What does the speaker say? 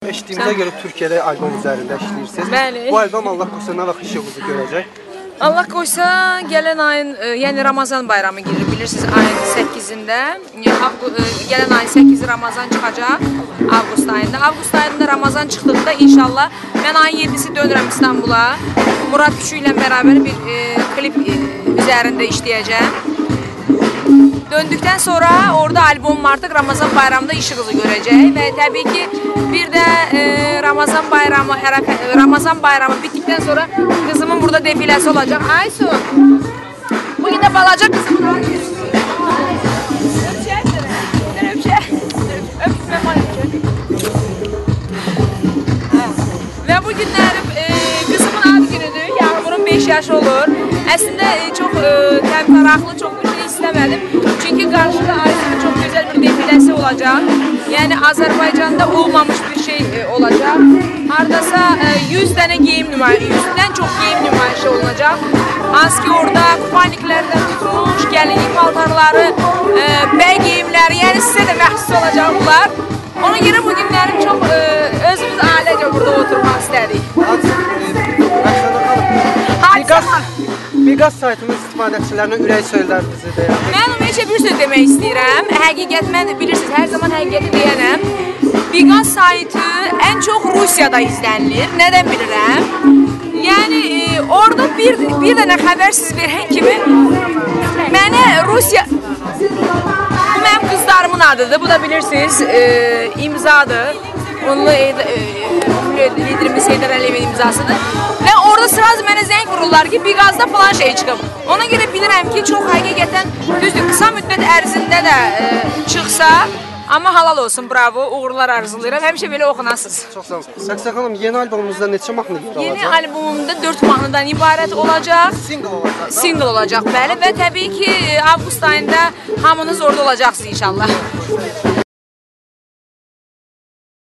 Eşitdiyimizə görə Türkiyədə albom üzərində işləyirsiniz. Bəli. Bu albom Allah qoysa nə vaxt işığınızı görəcək? Allah qoysa gələn ayın, yəni Ramazan bayramı gelir, bilirsiniz, ayın 8-də. Gələn ayın 8-i Ramazan çıxacaq, avqust ayında. Avqust ayında Ramazan çıxdıqda inşallah mən ayın 7-si dönürəm İstanbula. Murad Küçü ilə bərabər bir klip üzərində işləyəcəm. Döndükdən sonra orada albomum artıq Ramazan bayramında işığınızı görəcək və təbii ki bir də Ramazan bayramı bitdikdən sonra qızımın burada defiləsi olacaq. Aysun, bugün də balaca qızımın adı. Və bu günlərim qızımın ad günüdür. Yağmurun 5 yaşı olur. Əslində çox təmtaraqlı, çox bir şey istəmədim. Çünki qarşıda Aysun'un çox gözəl bir defiləsi olacaq. Yəni Azərbaycanda olmamış bir şey olacaq. Hardasa 100 dənə geyim nümayişi, 100-dən çox geyim nümayişi olunacaq. Hansı ki orada kupaniklərdən tutmuş, gəlinlik paltarları, bəy geyimləri, yəni sizə də məxsus olacaq bunlar. Ona görə bu günlərim çox özümüz ailecə burada oturmaq istədik. Miqas saytının istifadəçilərinə ürək sözlərinizi deyək. Mən ümumiyyətlə bir söz demək istəyirəm. Həqiqət, mən bilirsiniz, hər zaman həqiqəti deyənəm. Miqas saytı ən çox Rusiyada izlənilir. Nədən bilirəm? Yəni, orada bir dənə xəbər siz verən kimi mənə Rusiya... Bu mənim qızlarımın adıdır. Bu da bilirsiniz, imzadır. Onunla liderimiz Heydər Əliyevin imzasıdır. Və orada sırası mənə zəng vururlar ki, Biqazda falan şey çıxıb. Ona görə bilirəm ki, çox həqiqətən düzdür, qısa müddət ərzində də çıxsa, amma halal olsun, bravo, uğurlar arzulayıram. Həmişə belə oxunasınız. Çox sağ olun. Səksək xanım, yeni albomumuzda neçə mahnı yer alacaq? Yeni albomumda 4 mahnıdan ibarət olacaq. Single olacaq. Single olacaq, bəli. Və təbii ki, avqust ayında hamınız orada olacaqsınız inşallah.